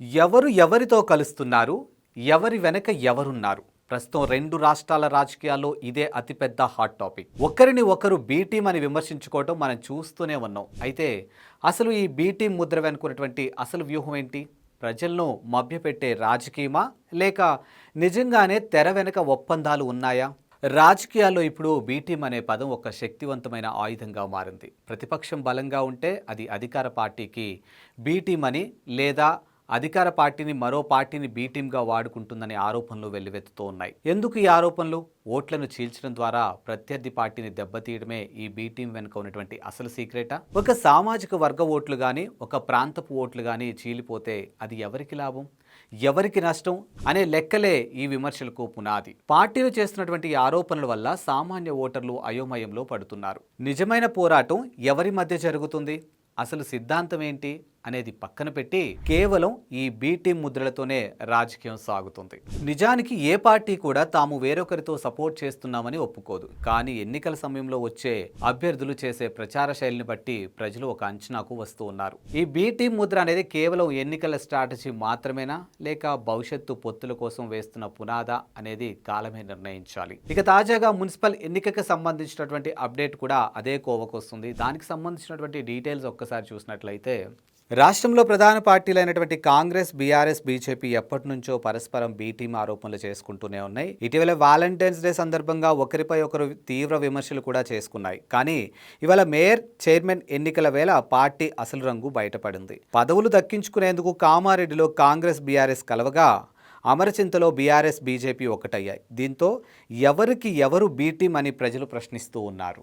ఎవరు ఎవరితో కలుస్తున్నారు? ఎవరి వెనక ఎవరున్నారు? ప్రస్తుతం రెండు రాష్ట్రాల రాజకీయాల్లో ఇదే అతిపెద్ద హాట్ టాపిక్. ఒకరిని ఒకరు బీ టీం అని విమర్శించుకోవడం మనం చూస్తూనే ఉన్నాం. అయితే అసలు ఈ బీ టీం ముద్ర వెనుకున్నటువంటి అసలు వ్యూహం ఏంటి? ప్రజలను మభ్యపెట్టే రాజకీయమా? లేక నిజంగానే తెర వెనక ఒప్పందాలు ఉన్నాయా? రాజకీయాల్లో ఇప్పుడు బీ టీం అనే పదం ఒక శక్తివంతమైన ఆయుధంగా మారింది. ప్రతిపక్షం బలంగా ఉంటే అది అధికార పార్టీకి బీ టీం అని, లేదా అధికార పార్టీని మరో పార్టీని బీ టీంగా వాడుకుంటుందనే ఆరోపణలు వెల్లువెత్తుతూ ఉన్నాయి. ఎందుకు ఈ ఆరోపణలు? ఓట్లను చీల్చడం ద్వారా ప్రత్యర్థి పార్టీని దెబ్బతీయడమే ఈ బీ టీం వెనుక ఉన్నటువంటి అసలు సీక్రెటా? ఒక సామాజిక వర్గ ఓట్లు కానీ, ఒక ప్రాంతపు ఓట్లు కానీ చీలిపోతే అది ఎవరికి లాభం, ఎవరికి నష్టం అనే లెక్కలే ఈ విమర్శలకు పునాది. పార్టీలు చేస్తున్నటువంటి ఈ ఆరోపణల వల్ల సామాన్య ఓటర్లు అయోమయంలో పడుతున్నారు. నిజమైన పోరాటం ఎవరి మధ్య జరుగుతుంది, అసలు సిద్ధాంతం ఏంటి అనేది పక్కన పెట్టి కేవలం ఈ బీ టీం ముద్రలతోనే రాజకీయం సాగుతుంది. నిజానికి ఏ పార్టీ కూడా తాము వేరొకరితో సపోర్ట్ చేస్తున్నామని ఒప్పుకోదు. కానీ ఎన్నికల సమయంలో వచ్చే అభ్యర్థులు చేసే ప్రచార శైలిని బట్టి ప్రజలు ఒక అంచనాకు వస్తూ ఉన్నారు. ఈ బీ టీం ముద్ర అనేది కేవలం ఎన్నికల స్ట్రాటజీ మాత్రమేనా, లేక భవిష్యత్తు పొత్తుల కోసం వేస్తున్న పునాదా అనేది కాలమే నిర్ణయించాలి. ఇక తాజాగా మున్సిపల్ ఎన్నికకు సంబంధించినటువంటి అప్డేట్ కూడా అదే కోవకొస్తుంది. దానికి సంబంధించినటువంటి డీటెయిల్స్ ఒక్కసారి చూసినట్లయితే, రాష్ట్రంలో ప్రధాన పార్టీలైనటువంటి కాంగ్రెస్, బీఆర్ఎస్, బీజేపీ ఎప్పటి నుంచో పరస్పరం బీ టీం ఆరోపణలు చేసుకుంటూనే ఉన్నాయి. ఇటీవల వాలంటైన్స్ డే సందర్భంగా ఒకరిపై ఒకరు తీవ్ర విమర్శలు కూడా చేసుకున్నాయి. కానీ ఇవాళ మేయర్, చైర్మన్ ఎన్నికల వేళ పార్టీ అసలు రంగు బయటపడింది. పదవులు దక్కించుకునేందుకు కామారెడ్డిలో కాంగ్రెస్, బీఆర్ఎస్ కలవగా అమరచింతలో బీఆర్ఎస్, బీజేపీ ఒకటయ్యాయి. దీంతో ఎవరికి ఎవరు బీ టీం అని ప్రజలు ప్రశ్నిస్తూ ఉన్నారు.